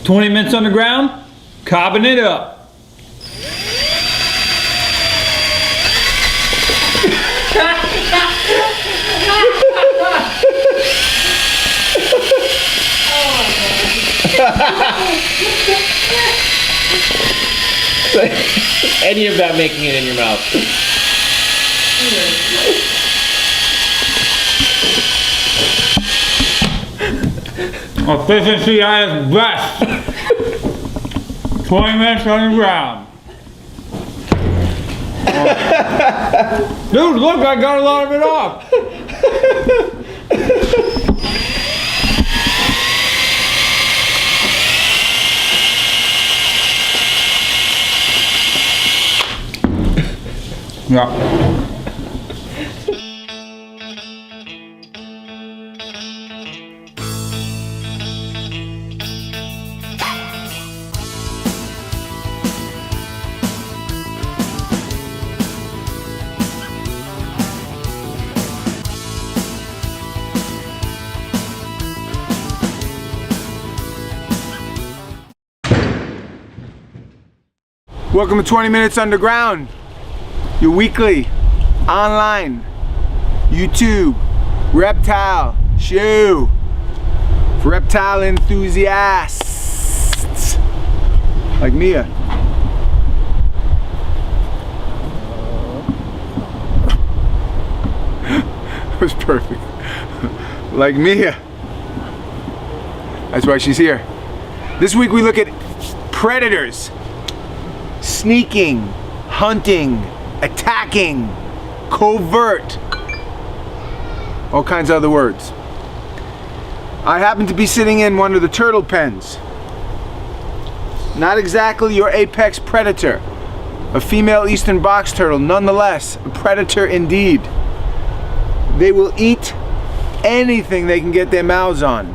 20 minutes underground, cobbing it up. Any of that making it in your mouth. Efficiency at its best. 20 minutes underground. Dude, look, I got a lot of it off. Yeah. Welcome to 20 Minutes Underground, your weekly online YouTube reptile show for reptile enthusiasts like Mia. That was perfect. Like Mia. That's why she's here. This week we look at predators. Sneaking, hunting, attacking, covert, all kinds of other words. I happen to be sitting in one of the turtle pens. Not exactly your apex predator. A female eastern box turtle, nonetheless, a predator indeed. They will eat anything they can get their mouths on.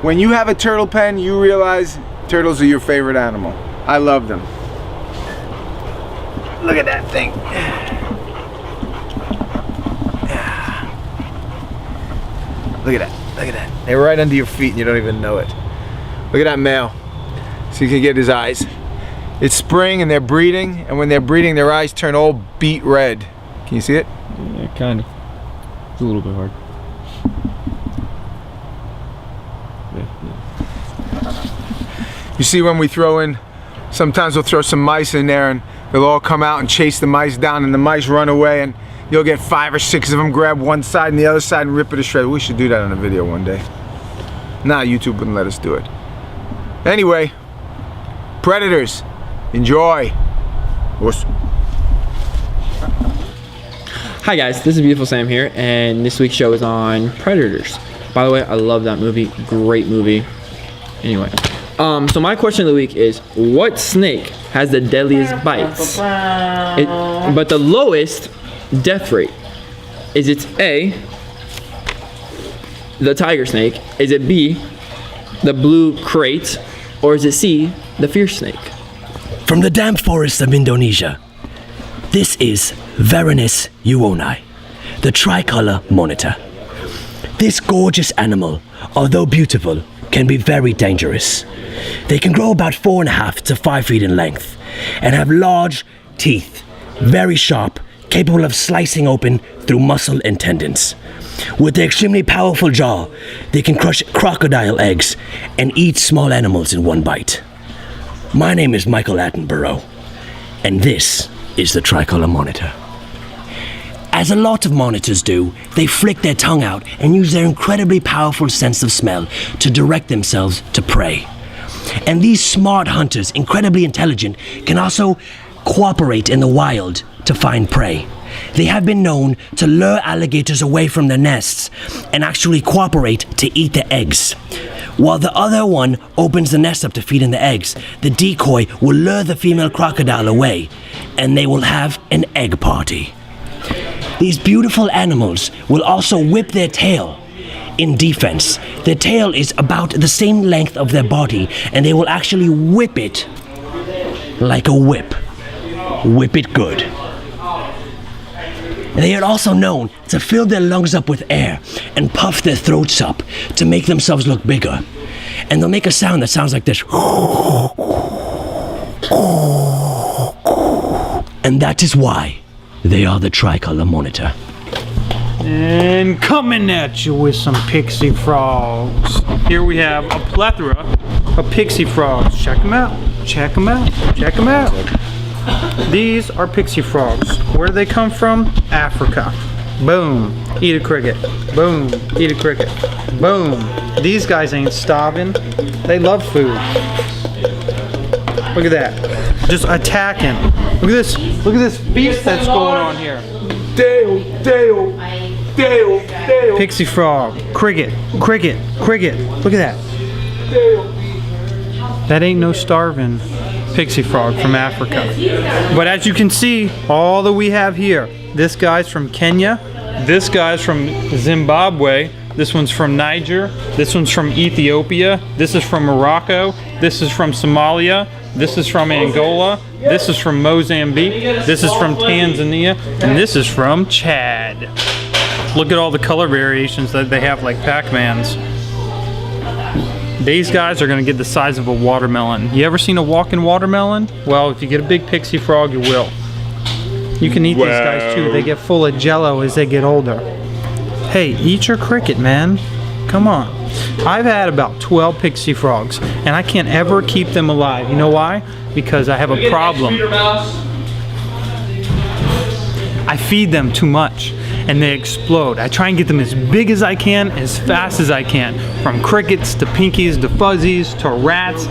When you have a turtle pen, you realize turtles are your favorite animal. I love them. Look at that thing. Look at that. Look at that. They're right under your feet and you don't even know it. Look at that male. So you can get his eyes. It's spring and they're breeding, and when they're breeding their eyes turn all beet red. Can you see it? Yeah, kind of. It's a little bit hard. You see when we throw in, sometimes we'll throw some mice in there and they'll all come out and chase the mice down, and the mice run away, and you'll get 5 or 6 of them grab one side and the other side and rip it to shreds. We should do that on a video one day. Nah, YouTube wouldn't let us do it. Anyway, predators, enjoy. Hi guys, this is Beautiful Sam here, and this week's show is on Predators. By the way, I love that movie. Great movie. Anyway, so my question of the week is, what snake has the deadliest bites, but the lowest death rate? Is it A, the tiger snake? Is it B, the blue crate? Or is it C, the fierce snake? From the damp forests of Indonesia, this is Venomous uoni, the tricolor monitor. This gorgeous animal, although beautiful, can be very dangerous. They can grow about 4.5 to 5 feet in length and have large teeth, very sharp, capable of slicing open through muscle and tendons. With their extremely powerful jaw, they can crush crocodile eggs and eat small animals in one bite. My name is Michael Attenborough, and this is the Tricolor Monitor. As a lot of monitors do, they flick their tongue out and use their incredibly powerful sense of smell to direct themselves to prey. And these smart hunters, incredibly intelligent, can also cooperate in the wild to find prey. They have been known to lure alligators away from their nests and actually cooperate to eat the eggs. While the other one opens the nest up to feed in the eggs, the decoy will lure the female crocodile away, and they will have an egg party. These beautiful animals will also whip their tail in defense. Their tail is about the same length of their body, and they will actually whip it like a whip. Whip it good. They are also known to fill their lungs up with air and puff their throats up to make themselves look bigger. and they'll make a sound that sounds like this. And that is why they are the tricolor monitor. And coming at you with some pixie frogs. Here we have a plethora of pixie frogs. Check them out. Check them out. Check them out. These are pixie frogs. Where do they come from? Africa. Boom. Eat a cricket. Boom. Eat a cricket. Boom. These guys ain't starving. They love food. Look at that. Just attacking. Look at this. Look at this feast that's going on here. Dale. Pixie frog. Cricket. Cricket. Cricket. Look at that. That ain't no starving pixie frog from Africa. But as you can see, all that we have here, this guy's from Kenya, this guy's from Zimbabwe, this one's from Niger, this one's from Ethiopia, this is from Morocco, this is from Somalia, this is from Angola, this is from Mozambique, this is from Tanzania, and this is from Chad. Look at all the color variations that they have, like Pac-Mans. These guys are gonna get the size of a watermelon. You ever seen a walking watermelon? Well, if you get a big pixie frog, you will. You can eat these guys too. They get full of jello as they get older. Hey, eat your cricket, man. Come on. I've had about 12 pixie frogs, and I can't ever keep them alive. You know why? Because I have a problem. I feed them too much, and they explode. I try and get them as big as I can, as fast as I can. From crickets to pinkies to fuzzies to rats,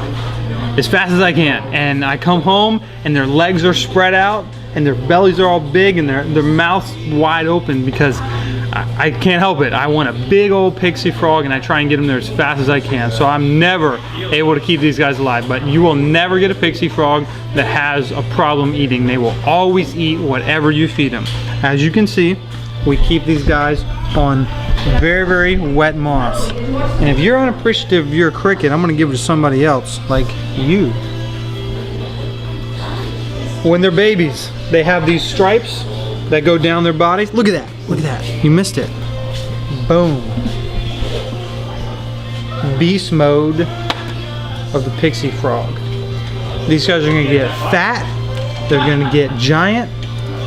as fast as I can. And I come home, and their legs are spread out, and their bellies are all big, and their mouths wide open because I can't help it. I want a big old pixie frog, and I try and get them there as fast as I can. So I'm never able to keep these guys alive. But you will never get a pixie frog that has a problem eating. They will always eat whatever you feed them. As you can see, we keep these guys on very, very wet moss. And if you're unappreciative of your cricket, I'm gonna give it to somebody else, like you. When they're babies, they have these stripes that go down their bodies. Look at that, look at that. You missed it. Boom. Beast mode of the pixie frog. These guys are gonna get fat, they're gonna get giant,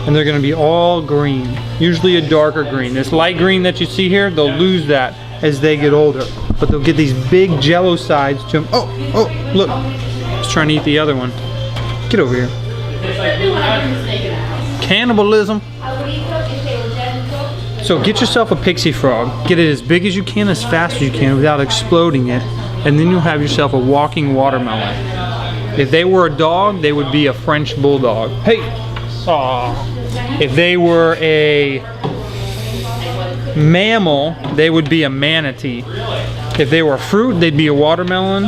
and they're gonna be all green. Usually a darker green. This light green that you see here, they'll lose that as they get older. But they'll get these big jello sides to them. Oh, look. He's trying to eat the other one. Get over here. Cannibalism. So get yourself a pixie frog. Get it as big as you can, as fast as you can without exploding it. And then you'll have yourself a walking watermelon. If they were a dog, they would be a French bulldog. Hey! Aw. If they were a mammal, they would be a manatee. If they were a fruit, they'd be a watermelon.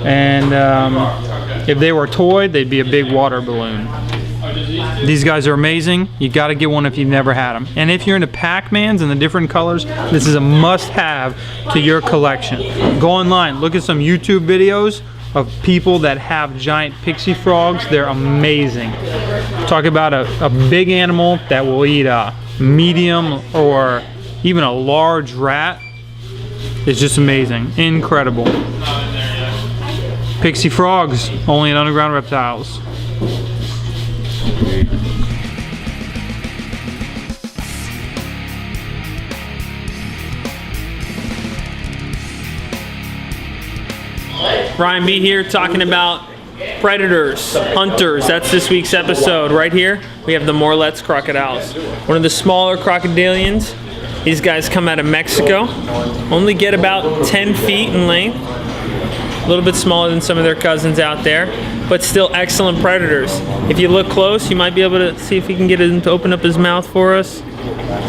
And if they were a toy, they'd be a big water balloon. These guys are amazing. You gotta get one if you've never had them. And if you're into Pac-Mans and the different colors, this is a must-have to your collection. Go online, look at some YouTube videos of people that have giant pixie frogs. They're amazing. Talk about a big animal that will eat a medium or even a large rat. It's just amazing, incredible. Pixie frogs, only at Underground Reptiles. Ryan B here talking about predators, hunters. That's this week's episode. Right here, we have the Morletes crocodiles. One of the smaller crocodilians. These guys come out of Mexico. Only get about 10 feet in length. A little bit smaller than some of their cousins out there, but still excellent predators. If you look close, you might be able to see if he can get him to open up his mouth for us.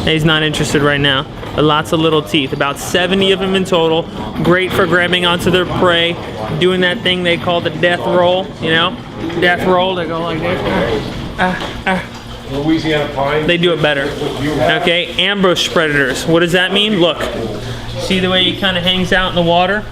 He's not interested right now, but lots of little teeth, about 70 of them in total. Great for grabbing onto their prey, doing that thing they call the death roll, you know? Death roll, they go like this. Louisiana pine. They do it better. Okay, ambush predators. What does that mean? Look, see the way he kind of hangs out in the water?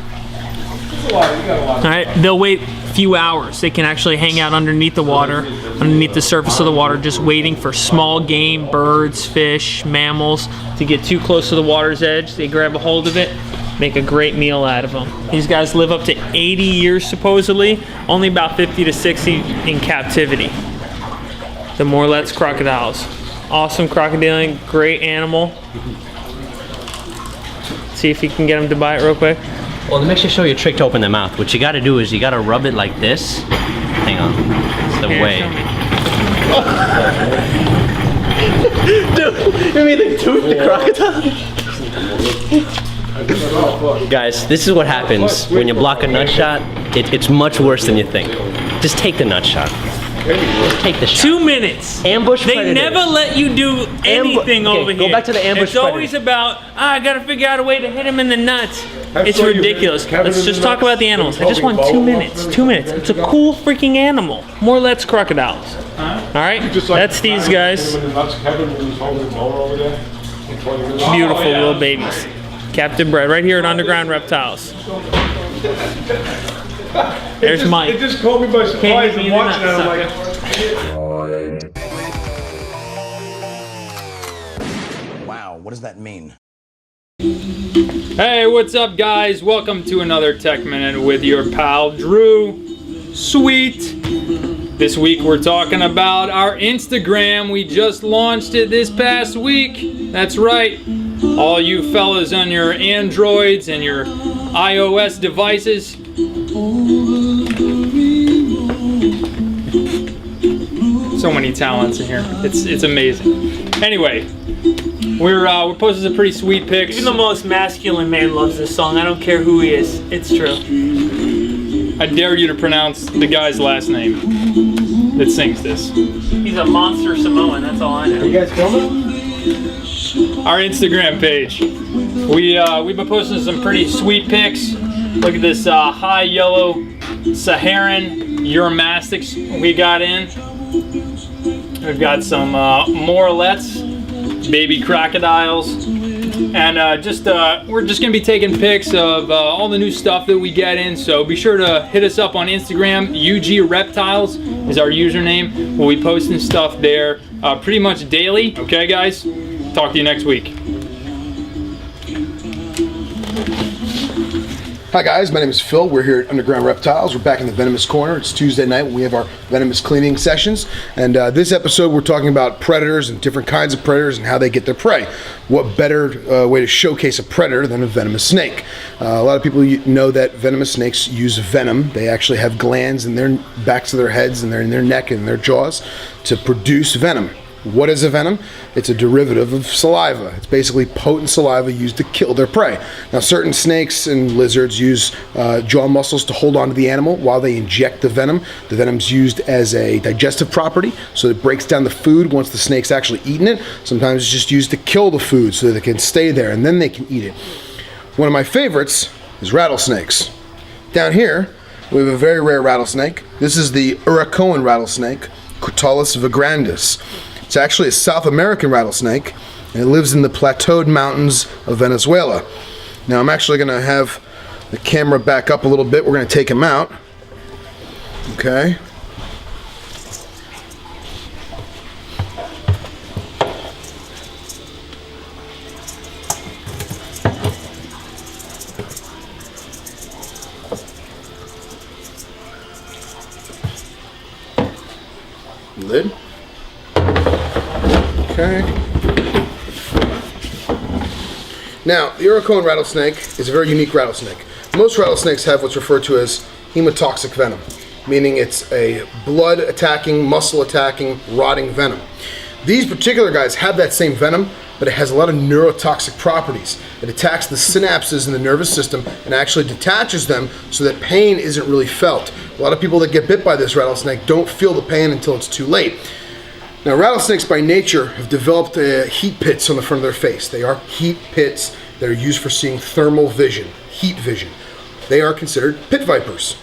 All right, they'll wait a few hours. They can actually hang out underneath the water, underneath the surface of the water, just waiting for small game, birds, fish, mammals to get too close to the water's edge. They grab a hold of it, Make a great meal out of them. These guys live up to 80 years supposedly, only about 50 to 60 in captivity. The Morletes crocodiles. Awesome crocodiling, great animal. See if you can get them to buy it real quick. Well, to make sure show you a trick to open their mouth, what you gotta do is you gotta rub it like this. Hang on, it's the way. Dude, you mean they tooth the crocodile? Guys, this is what happens when you block a nut shot. It's much worse than you think. Just take the nut shot. Just take the shot. 2 minutes. Ambush They predators. never let you do anything okay, over go here. back to the ambush It's always about, I gotta figure out a way to hit him in the nuts. It's ridiculous. Let's just talk about the animals. I just want 2 minutes. 2 minutes. It's a cool freaking animal. Morletes crocodiles. Alright? That's these guys. Beautiful little babies. Captive bred right here at Underground Reptiles. There's Mike. It just caught me by surprise. I'm watching it. I'm like, Wow, what does that mean? Hey, what's up, guys? Welcome to another Tech Minute with your pal Drew. Sweet. This week we're talking about our Instagram. We just launched it this past week. That's right. All you fellas on your Androids and your iOS devices. So many talents in here. It's amazing. Anyway, we're posting some pretty sweet pics. Even the most masculine man loves this song. I don't care who he is. It's true. I dare you to pronounce the guy's last name that sings this. He's a monster Samoan. That's all I know. You guys filming? Our Instagram page. We've been posting some pretty sweet pics. Look at this high yellow Saharan Uromastyx we got in. We've got some Morletes, baby crocodiles, and we're just gonna be taking pics of all the new stuff that we get in. So be sure to hit us up on Instagram. UG Reptiles is our username. We'll be posting stuff there pretty much daily. Okay, guys. Talk to you next week. hi guys, my name is Phil. We're here at Underground Reptiles. We're back in the Venomous corner. It's Tuesday night when we have our Venomous cleaning sessions. And this episode we're talking about predators and different kinds of predators and how they get their prey. What better way to showcase a predator than a venomous snake? A lot of people know that venomous snakes use venom. They actually have glands in their backs of their heads and in their neck and their jaws to produce venom. What is a venom? It's a derivative of saliva. It's basically potent saliva used to kill their prey. Now, certain snakes and lizards use jaw muscles to hold on to the animal while they inject the venom. The venom's used as a digestive property, so it breaks down the food once the snake's actually eaten it. Sometimes it's just used to kill the food so that it can stay there and then they can eat it. One of my favorites is rattlesnakes. Down here, we have a very rare rattlesnake. This is the Uracoan rattlesnake, Crotalus vagrandus. It's actually a South American rattlesnake, and it lives in the plateaued mountains of Venezuela. Now I'm actually going to have the camera back up a little bit. We're going to take him out. Okay. Lid. Okay. Now, the Uracoan rattlesnake is a very unique rattlesnake. Most rattlesnakes have what's referred to as hemotoxic venom, meaning it's a blood-attacking, muscle-attacking, rotting venom. These particular guys have that same venom, but it has a lot of neurotoxic properties. It attacks the synapses in the nervous system and actually detaches them so that pain isn't really felt. A lot of people that get bit by this rattlesnake don't feel the pain until it's too late. Now, rattlesnakes by nature have developed heat pits on the front of their face. They are heat pits that are used for seeing thermal vision, heat vision. They are considered pit vipers.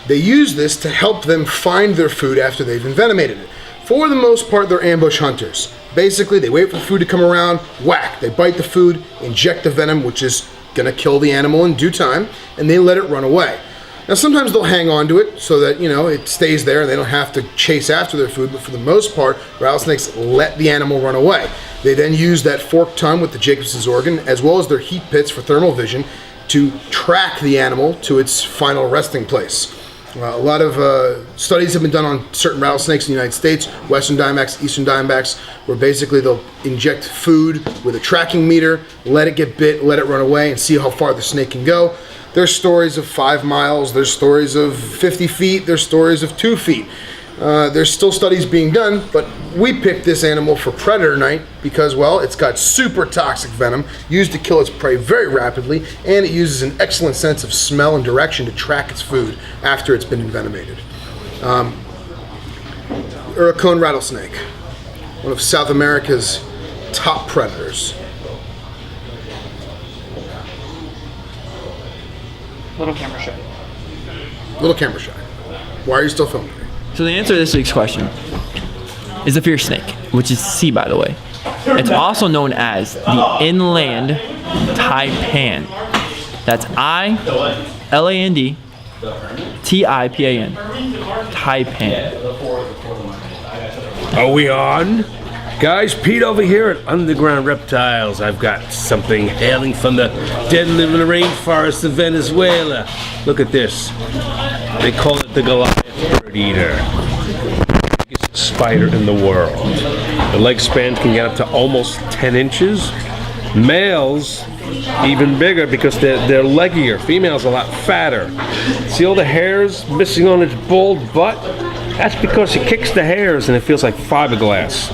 They use this to help them find their food after they've envenomated it. For the most part, they're ambush hunters. Basically, they wait for the food to come around, whack, they bite the food, inject the venom, which is gonna kill the animal in due time, and they let it run away. Now, sometimes they'll hang on to it so that, it stays there and they don't have to chase after their food, but for the most part, rattlesnakes let the animal run away. They then use that forked tongue with the Jacobson's organ, as well as their heat pits for thermal vision, to track the animal to its final resting place. A lot of studies have been done on certain rattlesnakes in the United States, western diamondbacks, eastern diamondbacks, where basically they'll inject food with a tracking meter, let it get bit, let it run away, and see how far the snake can go. There's stories of 5 miles, there's stories of 50 feet, there's stories of 2 feet. There's still studies being done, but we picked this animal for predator night because, well, it's got super toxic venom used to kill its prey very rapidly, and it uses an excellent sense of smell and direction to track its food after it's been envenomated. Thericolor rattlesnake, one of South America's top predators. Little camera shot. Little camera shy. Why are you still filming? So the answer to this week's question is the fierce snake, which is C, by the way. It's also known as the inland taipan. That's I-L-A-N-D T-I-P-A-N. Taipan. Are we on? Guys, Pete over here at Underground Reptiles. I've got something hailing from the dead living rainforest of Venezuela. Look at this. They call it the Goliath bird eater. Biggest spider in the world. The leg span can get up to almost 10 inches. Males, even bigger because they're leggier. Females a lot fatter. See all the hairs missing on its bald butt? That's because it kicks the hairs and it feels like fiberglass.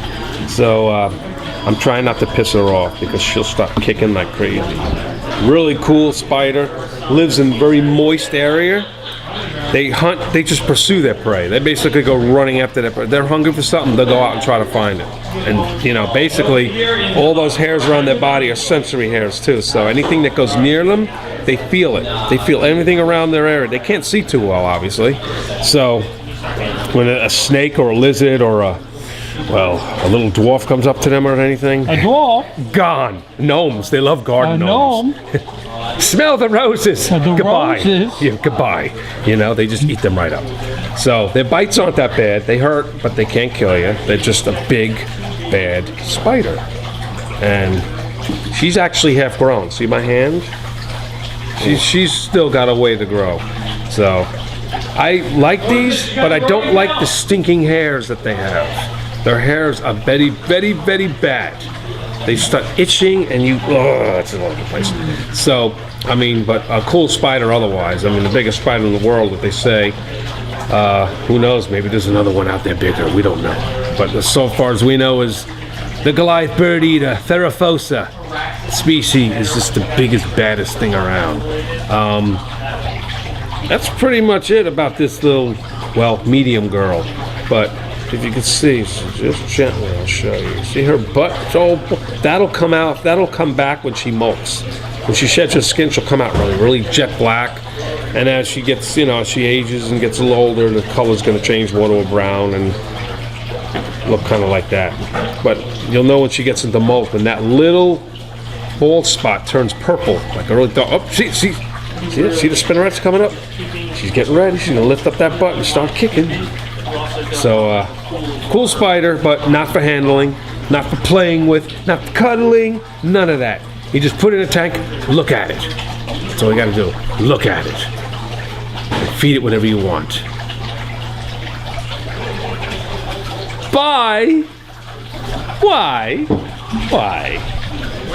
So I'm trying not to piss her off because she'll start kicking like crazy. Really cool spider. Lives in very moist area. They hunt, they just pursue their prey. They basically go running after their prey. They're hungry for something, they'll go out and try to find it. And, you know, basically, all those hairs around their body are sensory hairs too. So anything that goes near them, they feel it. They feel everything around their area. They can't see too well, obviously. So when a snake or a lizard or a little dwarf comes up to them or anything. A dwarf? Gone. Gnomes. They love garden gnomes. Gnome? Smell the roses. The Goodbye. roses? Yeah, goodbye. You know, they just eat them right up. So their bites aren't that bad. They hurt, but they can't kill you. They're just a big, bad spider. And she's actually half grown. See my hand? She's still got a way to grow. So I like these, but I don't like the stinking hairs that they have. Their hairs are very, very, very bad. They start itching and it's all over the place. So, I mean, but a cool spider otherwise. I mean, the biggest spider in the world, what they say. Who knows, maybe there's another one out there bigger, we don't know. But so far as we know is the Goliath bird eater, Ferocious species is just the biggest, baddest thing around. That's pretty much it about this little, medium girl. But if you can see, just gently, I'll show you. See her butt? That'll come out, that'll come back when she molts. When she sheds her skin, she'll come out really jet black. And as she gets, she ages and gets a little older, the color's gonna change more to a brown and look kind of like that. But you'll know when she gets into molt, when that little bald spot turns purple, like a really dark, see the spinnerets coming up? She's getting ready, she's gonna lift up that butt and start kicking. So, cool spider, but not for handling, not for playing with, not for cuddling, none of that. You just put it in a tank, look at it. That's all you gotta do, look at it. And feed it whatever you want. Bye! Why?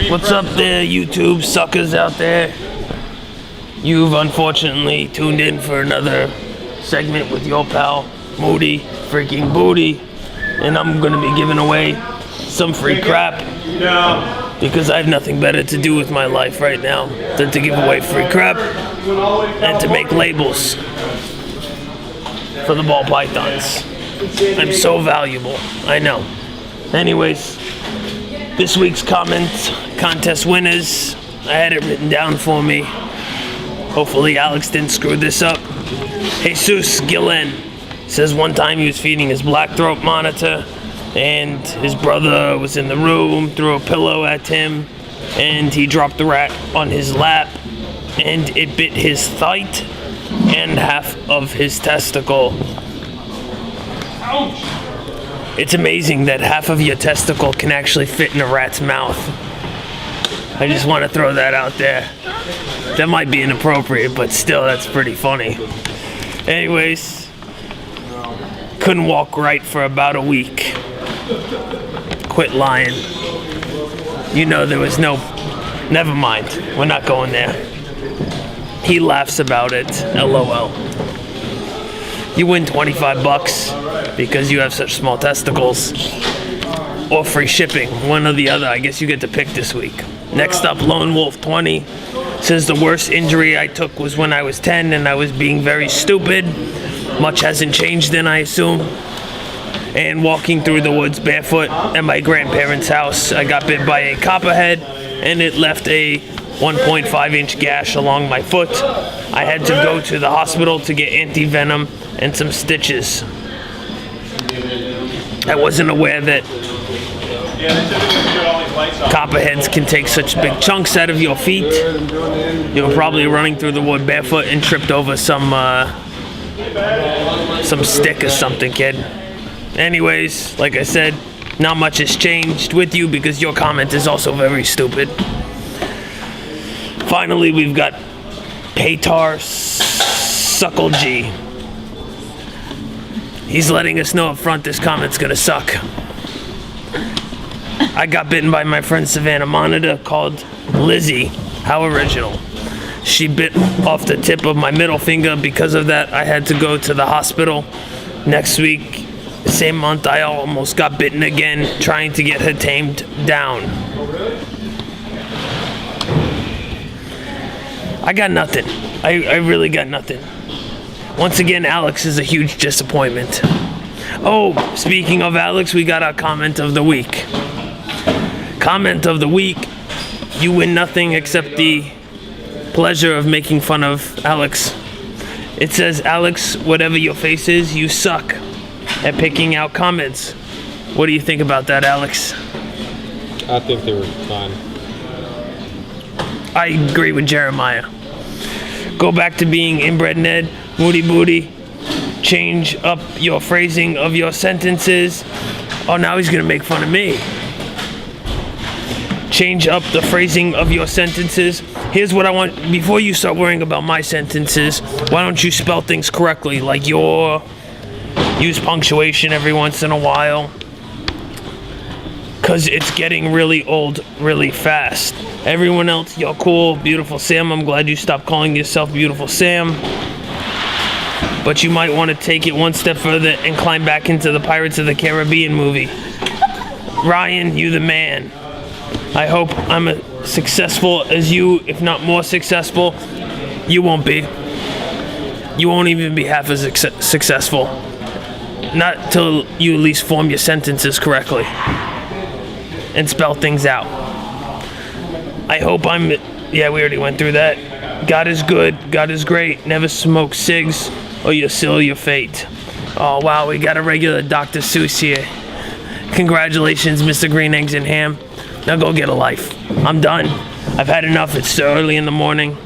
What's up there, YouTube suckers out there? You've unfortunately tuned in for another segment with your pal, Moody Freaking Booty, and I'm gonna be giving away some free crap because I have nothing better to do with my life right now than to give away free crap and to make labels for the ball pythons. I'm so valuable, I know. Anyways, this week's contest winners, I had it written down for me. Hopefully Alex didn't screw this up. Jesus Gillen says one time he was feeding his black throat monitor and his brother was in the room, threw a pillow at him, and he dropped the rat on his lap and it bit his thigh and half of his testicle. Ouch! It's amazing that half of your testicle can actually fit in a rat's mouth. I just want to throw that out there. That might be inappropriate, but still, that's pretty funny. Anyways, couldn't walk right for about a week. Quit lying. You know there was no... Never mind. We're not going there. He laughs about it. LOL. You win $25 because you have such small testicles. Or free shipping. One or the other. I guess you get to pick this week. Next up, Lone Wolf 20 says the worst injury I took was when I was 10 and I was being very stupid. Much hasn't changed then, I assume. And walking through the woods barefoot at my grandparents' house, I got bit by a copperhead and it left a 1.5-inch gash along my foot. I had to go to the hospital to get anti-venom and some stitches. I wasn't aware that copperheads can take such big chunks out of your feet. You were probably running through the wood barefoot and tripped over some stick or something, kid. Anyways, like I said, not much has changed with you because your comment is also very stupid. Finally, we've got Paytar Suckle G. He's letting us know up front this comment's gonna suck. I got bitten by my friend Savannah Monitor called Lizzie. How original. She bit off the tip of my middle finger. Because of that, I had to go to the hospital. Next week, same month, I almost got bitten again, trying to get her tamed down. I got nothing. I really got nothing. Once again, Alex is a huge disappointment. Oh, speaking of Alex, we got our comment of the week. Comment of the week. You win nothing except the pleasure of making fun of Alex. It says, Alex, whatever your face is, you suck at picking out comments. What do you think about that, Alex? I think they were fine. I agree with Jeremiah. Go back to being inbred Ned, Moody Booty. Change up your phrasing of your sentences. Oh, now he's gonna make fun of me. Change up the phrasing of your sentences. Here's what I want, before you start worrying about my sentences, why don't you spell things correctly, like your, use punctuation every once in a while, because it's getting really old really fast. Everyone else, you're cool, Beautiful Sam, I'm glad you stopped calling yourself Beautiful Sam, but you might want to take it one step further and climb back into the Pirates of the Caribbean movie. Ryan, you the man. I hope I'm as successful as you, if not more successful. You won't be. You won't even be half as successful. Not till you at least form your sentences correctly and spell things out. I hope I'm... Yeah, we already went through that. God is good. God is great. Never smoke cigs or you'll seal your fate. Oh, wow, we got a regular Dr. Seuss here. Congratulations, Mr. Green Eggs and Ham. Now go get a life. I'm done. I've had enough. It's so early in the morning.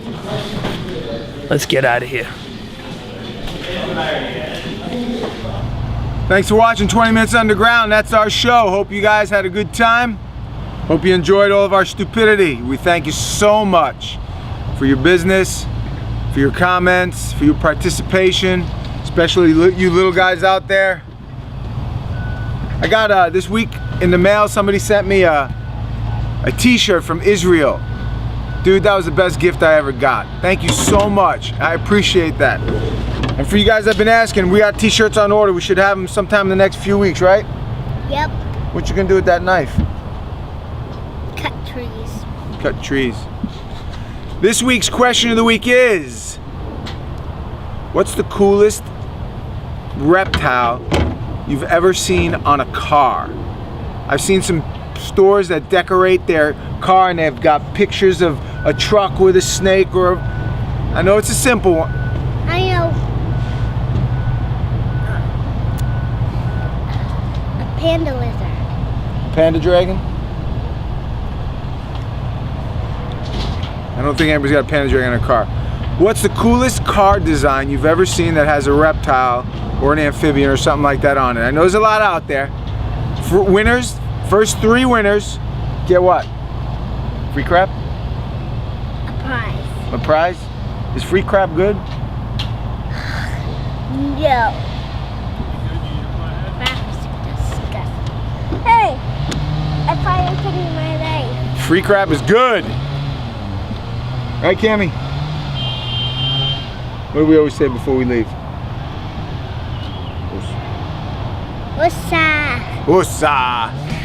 Let's get out of here. Thanks for watching 20 Minutes Underground. That's our show. Hope you guys had a good time. Hope you enjoyed all of our stupidity. We thank you so much for your business, for your comments, for your participation, especially you little guys out there. I got this week in the mail, somebody sent me a t-shirt from Israel. Dude, that was the best gift I ever got. Thank you so much. I appreciate that. And for you guys that have been asking, we got t-shirts on order. We should have them sometime in the next few weeks, right? Yep. What you gonna do with that knife? Cut trees. Cut trees. This week's question of the week is, what's the coolest reptile you've ever seen on a car? I've seen some stores that decorate their car and they've got pictures of a truck with a snake or I know it's a simple one. I know. A panda lizard. Panda dragon? I don't think anybody's got a panda dragon in a car. What's the coolest car design you've ever seen that has a reptile or an amphibian or something like that on it? I know there's a lot out there. For winners, first 3 winners get what? Free crap? A prize? Is free crab good? No. Crab's disgusting. Hey! I thought you were taking my leg. Free crab is good. Right, Cammy? What do we always say before we leave? What's that? Wossa.